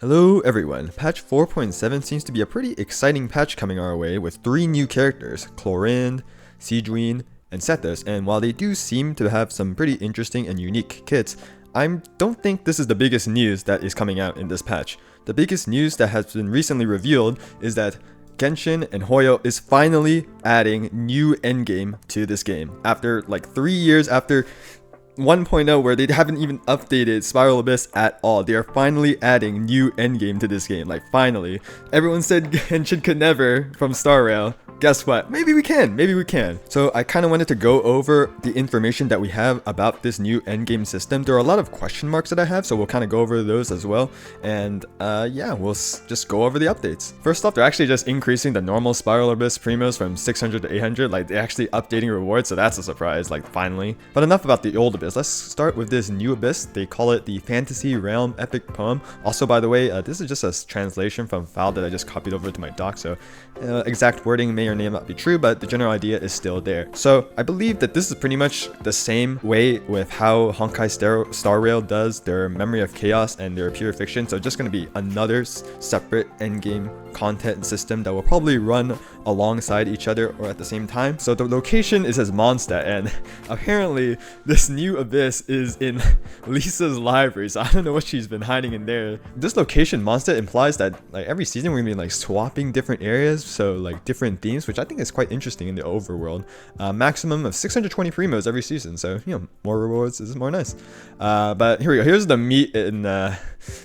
Hello everyone, patch 4.7 seems to be a pretty exciting patch coming our way with 3 new characters, Chlorinde, Sejuine, and Sethos, and while they do seem to have some pretty interesting and unique kits, I don't think this is the biggest news that is coming out in this patch. The biggest news that has been recently revealed is that Genshin and Hoyo is finally adding new endgame to this game. After like 3 years after 1.0 where they haven't even updated Spiral Abyss at all. They are finally adding new endgame to this game. Like finally. Everyone said Genshin could never from Star Rail. Guess what? Maybe we can. So I kind of wanted to go over the information that we have about this new endgame system. There are a lot of question marks that I have, so we'll kind of go over those as well. And yeah, we'll just go over the updates. First off, they're actually just increasing the normal Spiral Abyss primos from 600 to 800. Like they're actually updating rewards, so that's a surprise, like finally. But enough about the old Abyss. Let's start with this new Abyss. They call it the Fantasy Realm Epic Poem. Also, by the way, this is just a translation from a file that I just copied over to my doc, so exact wording may or may not be true, but the general idea is still there. So I believe that this is pretty much the same way with how Honkai Star Rail does their Memory of Chaos and their Pure Fiction. So just going to be another separate endgame content system that will probably run alongside each other or at the same time. So the location is as Mondstadt, and apparently this new Abyss is in Lisa's library, so I don't know what she's been hiding in there. This location, Mondstadt, implies that like every season we're gonna be like swapping different areas, so like different themes, which I think is quite interesting in the overworld. Maximum of 620 primos every season, so you know, more rewards is more nice. But here we go. Here's the meat and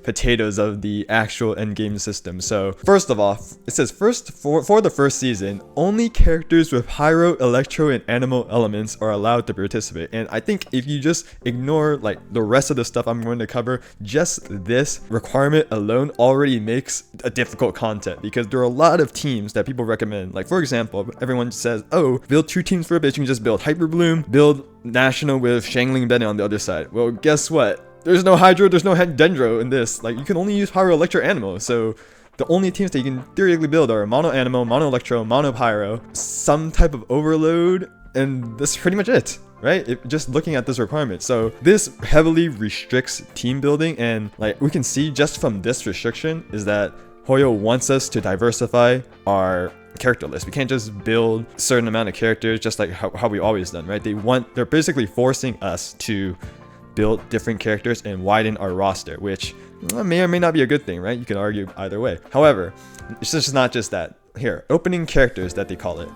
potatoes of the actual endgame system. So first of all, it says for the first season, only characters with pyro, electro, and animal elements are allowed to participate. And I think if you just ignore like the rest of the stuff I'm going to cover, just this requirement alone already makes a difficult content, because there are a lot of teams that people recommend. Like for example, everyone says, oh, build 2 teams for a bit. You can just build Hyper Bloom, build National with Shangling Bennett on the other side. Well, guess what? There's no Hydro, there's no Dendro in this. Like, you can only use Pyro, Electro, Animal. So the only teams that you can theoretically build are Mono Animal, Mono Electro, Mono Pyro, some type of Overload, and that's pretty much it, right? Just looking at this requirement. So this heavily restricts team building, and like we can see just from this restriction is that Hoyo wants us to diversify our character list. We can't just build a certain amount of characters just like how we always done, right? They're basically forcing us to build different characters and widen our roster, which may or may not be a good thing, right? You can argue either way. However, it's just not just that. Here, opening characters that they call it.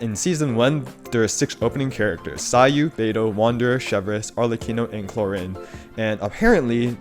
In season 1, there are 6 opening characters: Sayu, Beidou, Wanderer, Chevreuse, Arlecchino, and Chlorinde. And apparently,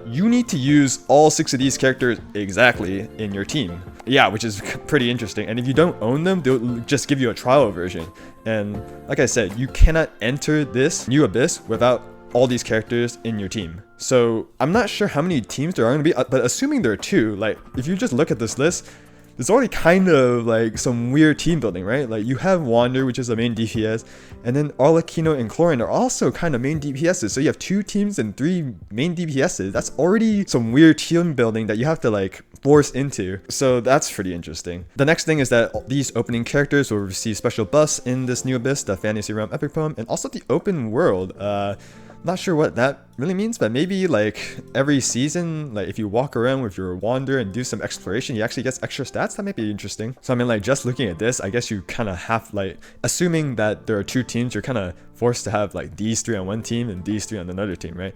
you need to use all 6 of these characters exactly in your team. Yeah, which is pretty interesting. And if you don't own them, they'll just give you a trial version. And like I said, you cannot enter this new Abyss without all these characters in your team. So I'm not sure how many teams there are going to be, but assuming there are 2, like if you just look at this list, there's already kind of like some weird team building, right? Like you have Wander, which is the main DPS, and then Arlecchino and Chlorinde are also kind of main DPSs. So you have 2 teams and 3 main DPSs. That's already some weird team building that you have to like force into. So that's pretty interesting. The next thing is that these opening characters will receive special buffs in this new Abyss, the Fantasy Realm Epic Poem, and also the open world. Not sure what that really means, but maybe like every season, like if you walk around with your Wander and do some exploration, you actually get extra stats. That might be interesting. So I mean, like just looking at this, I guess you kind of have like, assuming that there are 2 teams, you're kind of forced to have like these 3 on one team and these 3 on another team, right?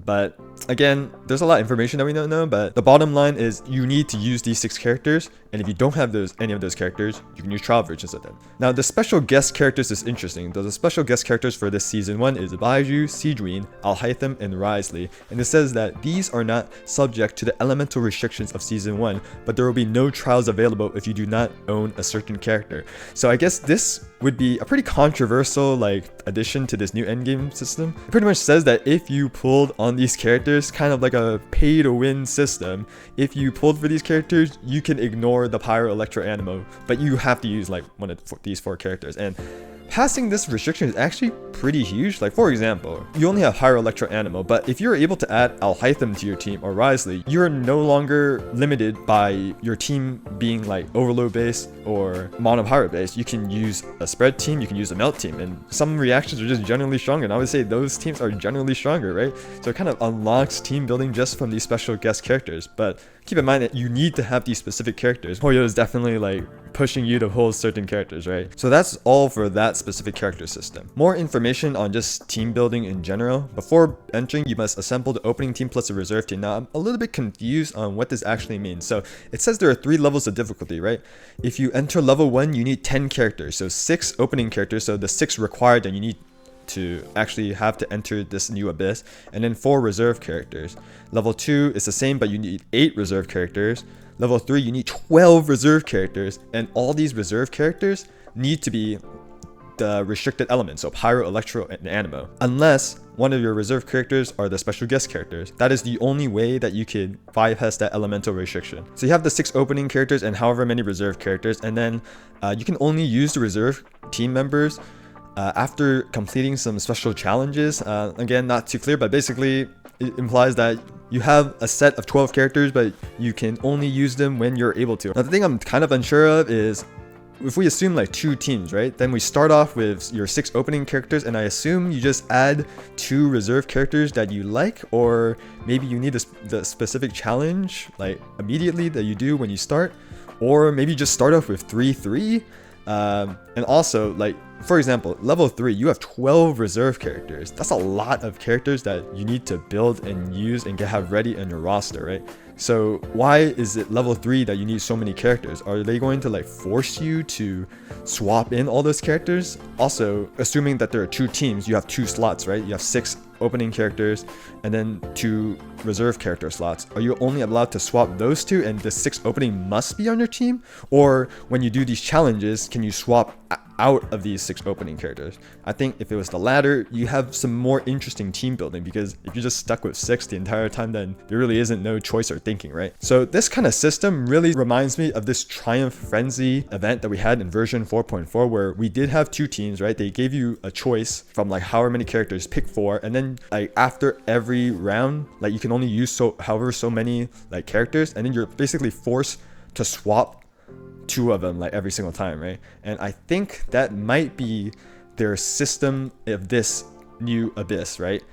But again, there's a lot of information that we don't know, but the bottom line is you need to use these 6 characters, and if you don't have any of those characters, you can use trial versions of them. Now the special guest characters is interesting. The special guest characters for this season 1 is Baiju, Sejuine, Alhaitham, and Risley, and it says that these are not subject to the elemental restrictions of season 1, but there will be no trials available if you do not own a certain character. So I guess this would be a pretty controversial like addition to this new endgame system. It pretty much says that if you pulled on these characters, kind of like a pay to win system, if you pulled for these characters, you can ignore the Pyro, Electro, Animo, but you have to use like one of these 4 characters. And passing this restriction is actually pretty huge. Like, for example, you only have Hydro Electro Animo, but if you're able to add Alhytham to your team or Risley, you're no longer limited by your team being like Overload based or Mono Pyro based. You can use a spread team, you can use a melt team, and some reactions are just generally stronger. And I would say those teams are generally stronger, right? So it kind of unlocks team building just from these special guest characters. But keep in mind that you need to have these specific characters. Hoyo is definitely like pushing you to hold certain characters, right? So that's all for that specific character system. More information on just team building in general. Before entering, you must assemble the opening team plus a reserve team. Now, I'm a little bit confused on what this actually means. So it says there are 3 levels of difficulty, right? If you enter level 1, you need 10 characters. So 6 opening characters. So the 6 required that you need to actually have to enter this new abyss, and then 4 reserve characters. Level 2 is the same, but you need 8 reserve characters. Level 3, you need 12 reserve characters, and all these reserve characters need to be the restricted elements, so Pyro, Electro, and Animo, unless one of your reserve characters are the special guest characters. That is the only way that you could bypass that elemental restriction. So you have the 6 opening characters and however many reserve characters, and then you can only use the reserve team members after completing some special challenges. Again, not too clear, but basically it implies that you have a set of 12 characters, but you can only use them when you're able to. Now, the thing I'm kind of unsure of is, if we assume like 2 teams, right? Then we start off with your 6 opening characters, and I assume you just add 2 reserve characters that you like, or maybe you need the specific challenge like immediately that you do when you start, or maybe just start off with 3-3. And also, like, for example, level 3, you have 12 reserve characters. That's a lot of characters that you need to build and use and have ready in your roster, right? So why is it level 3 that you need so many characters? Are they going to like force you to swap in all those characters? Also, assuming that there are 2 teams, you have 2 slots, right? You have 6 opening characters and then 2 reserve character slots. Are you only allowed to swap those 2 and the 6 opening must be on your team? Or when you do these challenges, can you swap out of these 6 opening characters? I think if it was the latter, you have some more interesting team building, because if you're just stuck with 6 the entire time, then there really isn't no choice or thinking, right? So this kind of system really reminds me of this Triumph Frenzy event that we had in version 4.4, where we did have 2 teams, right? They gave you a choice from like however many characters, pick 4, and then like after every round, like you can only use however many like characters, and then you're basically forced to swap 2 of them like every single time, right? And I think that might be their system of this new abyss, right?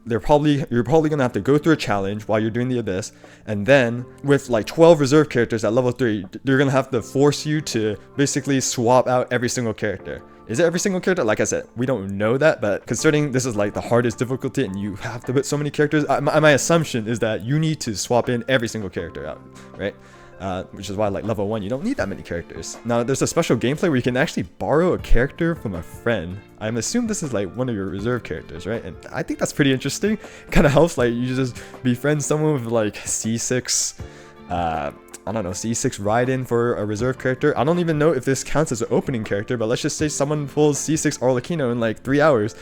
You're probably gonna have to go through a challenge while you're doing the abyss, and then with like 12 reserve characters at level 3, they're gonna have to force you to basically swap out every single character. Is it every single character? Like I said, we don't know that, but considering this is like the hardest difficulty and you have to put so many characters, my assumption is that you need to swap in every single character out, right? Which is why like level 1, you don't need that many characters. Now there's a special gameplay where you can actually borrow a character from a friend. I'm assuming this is like one of your reserve characters, right? And I think that's pretty interesting. It kind of helps, like you just befriend someone with like C6 I don't know, C6 ride-in for a reserve character. I don't even know if this counts as an opening character, but let's just say someone pulls C6 Arlecchino in like 3 hours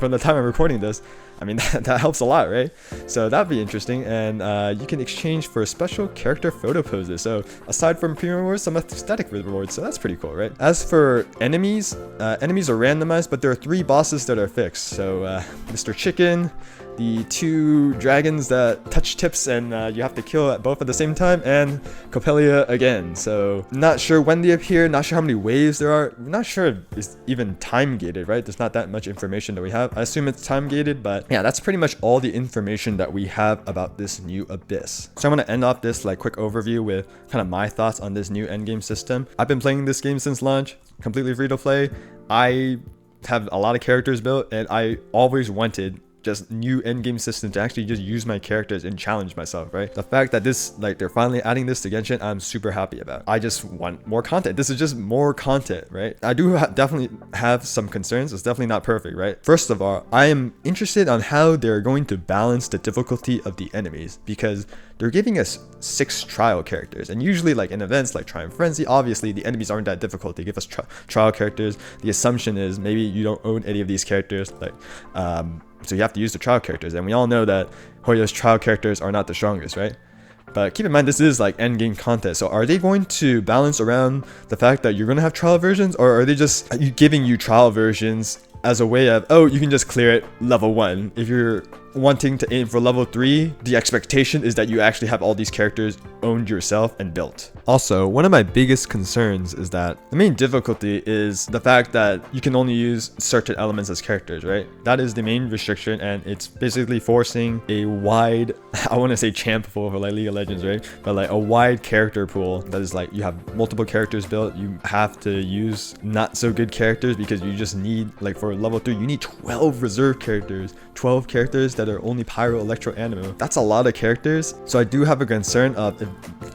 from the time I'm recording this. I mean, that helps a lot, right? So that'd be interesting. And you can exchange for special character photo poses. So aside from premium rewards, some aesthetic rewards. So that's pretty cool, right? As for enemies, enemies are randomized, but there are 3 bosses that are fixed. So Mr. Chicken, the 2 dragons that touch tips and you have to kill at both at the same time, and Coppelia again. So not sure when they appear, not sure how many waves there are, not sure if it's even time gated, right? There's not that much information that we have. I assume it's time gated, but yeah, that's pretty much all the information that we have about this new abyss. So I'm going to end off this like quick overview with kind of my thoughts on this new endgame system. I've been playing this game since launch, completely free to play. I have a lot of characters built, and I always wanted just new endgame system to actually just use my characters and challenge myself, right? The fact that this, like, they're finally adding this to Genshin, I'm super happy about. I just want more content. This is just more content, right? I do definitely have some concerns. It's definitely not perfect, right? First of all, I am interested on how they're going to balance the difficulty of the enemies, because they're giving us 6 trial characters, and usually like in events like Triumph Frenzy, obviously the enemies aren't that difficult. They give us trial characters. The assumption is maybe you don't own any of these characters, like so you have to use the trial characters, and we all know that Hoyo's trial characters are not the strongest, right? But keep in mind, this is like endgame content. So are they going to balance around the fact that you're going to have trial versions, or are they just giving you trial versions as a way of, oh, you can just clear it level 1. If you're wanting to aim for level 3, the expectation is that you actually have all these characters owned yourself and built. Also, one of my biggest concerns is that the main difficulty is the fact that you can only use certain elements as characters, right? That is the main restriction, and it's basically forcing a wide, I want to say champ pool for like League of Legends, right? But like a wide character pool that is like, you have multiple characters built, you have to use not so good characters because you just need, like for level 3, you need 12 reserve characters, 12 characters that are only Pyro, Electro, Animo. That's a lot of characters. So I do have a concern of if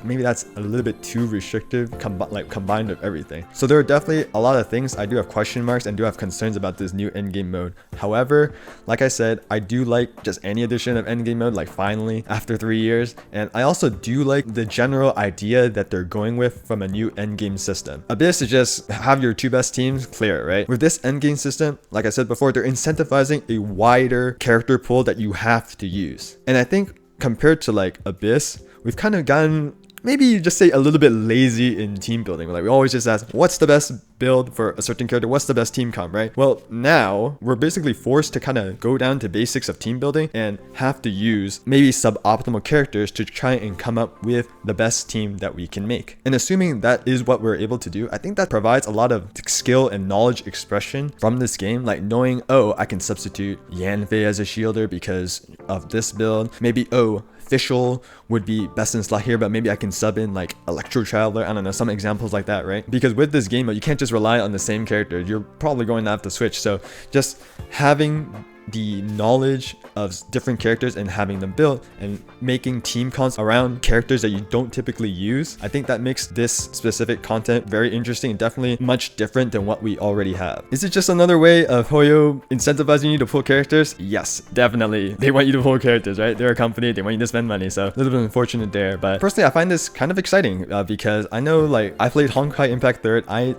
maybe that's a little bit too restrictive, combined with everything. So there are definitely a lot of things I do have question marks and do have concerns about this new endgame mode. However, like I said, I do like just any addition of endgame mode, like finally after 3 years. And I also do like the general idea that they're going with from a new endgame system. Abyss is just have your 2 best teams clear it, right? With this endgame system, like I said before, they're incentivizing a wider character pool that you have to use. And I think compared to like Abyss, we've kind of gotten, maybe you just say a little bit lazy in team building. Like we always just ask, what's the best build for a certain character? What's the best team comp, right? Well, now we're basically forced to kind of go down to basics of team building and have to use maybe suboptimal characters to try and come up with the best team that we can make. And assuming that is what we're able to do, I think that provides a lot of skill and knowledge expression from this game, like knowing, oh, I can substitute Yanfei as a shielder because of this build. Maybe, oh, Fischl would be best in slot here, but maybe I can sub in like Electro Traveler. I don't know, some examples like that, right? Because with this game, you can't just rely on the same character. You're probably going to have to switch. So just having the knowledge of different characters and having them built and making team cons around characters that you don't typically use, I think that makes this specific content very interesting and definitely much different than what we already have. Is it just another way of Hoyo incentivizing you to pull characters? Yes, definitely. They want you to pull characters, right? They're a company, they want you to spend money, so a little bit unfortunate there. But personally, I find this kind of exciting because I know, like, I played Honkai Impact 3rd. I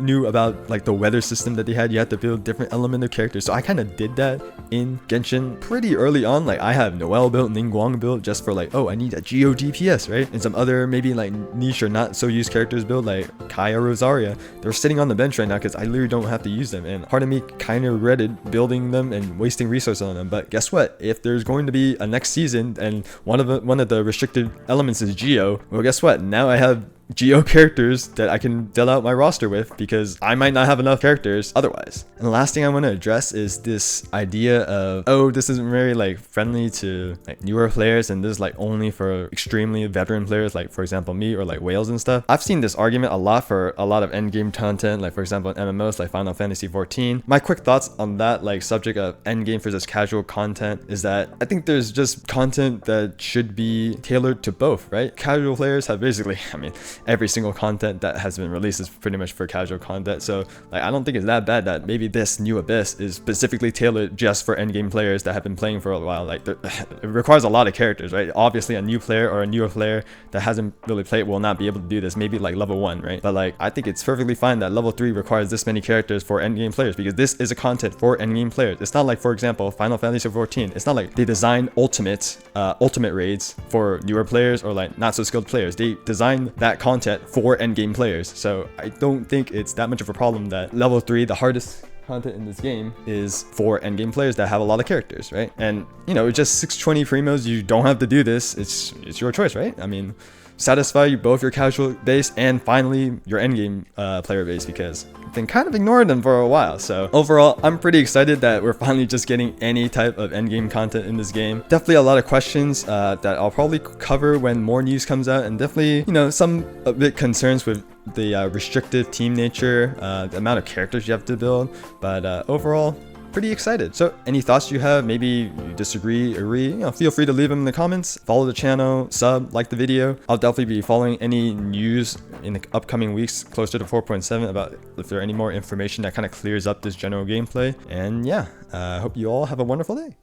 knew about like the weather system that they had. You had to build different element of characters, so I kind of did that in Genshin pretty early on. Like I have Noelle built, Ningguang built just for like, oh, I need a Geo DPS, right? And some other maybe like niche or not so used characters built like Kaya Rosaria. They're sitting on the bench right now because I literally don't have to use them, and part of me kind of regretted building them and wasting resources on them. But guess what? If there's going to be a next season and one of the restricted elements is Geo, well, guess what? Now I have Geo characters that I can fill out my roster with because I might not have enough characters otherwise. And the last thing I want to address is this idea of, oh, this isn't very like friendly to like newer players and this is like only for extremely veteran players, like for example me or like Whales and stuff. I've seen this argument a lot for a lot of endgame content, like for example in MMOs like Final Fantasy 14. My quick thoughts on that like subject of endgame versus casual content is that I think there's just content that should be tailored to both, right? Casual players have basically, I mean, every single content that has been released is pretty much for casual content. So like I don't think it's that bad that maybe this new Abyss is specifically tailored just for endgame players that have been playing for a while. Like it requires a lot of characters, right? Obviously a new player or a newer player that hasn't really played will not be able to do this, maybe like level 1, right? But like I think it's perfectly fine that level 3 requires this many characters for endgame players because this is a content for endgame players. It's not like, for example, Final Fantasy 14. It's not like they designed ultimate raids for newer players or like not so skilled players. They designed that content for endgame players. So I don't think it's that much of a problem that level 3, the hardest content in this game, is for endgame players that have a lot of characters, right? And you know, it's just 620 primos. You don't have to do this. It's your choice, right? I mean, satisfy both your casual base and finally your endgame player base, because I've been kind of ignoring them for a while. So overall, I'm pretty excited that we're finally just getting any type of endgame content in this game. Definitely a lot of questions that I'll probably cover when more news comes out, and definitely, you know, some a bit concerns with the restrictive team nature, the amount of characters you have to build, but overall, pretty excited. So any thoughts you have, maybe you disagree, agree, you know, feel free to leave them in the comments. Follow the channel, sub, like the video. I'll definitely be following any news in the upcoming weeks closer to 4.7 about if there are any more information that kind of clears up this general gameplay. And yeah, I hope you all have a wonderful day.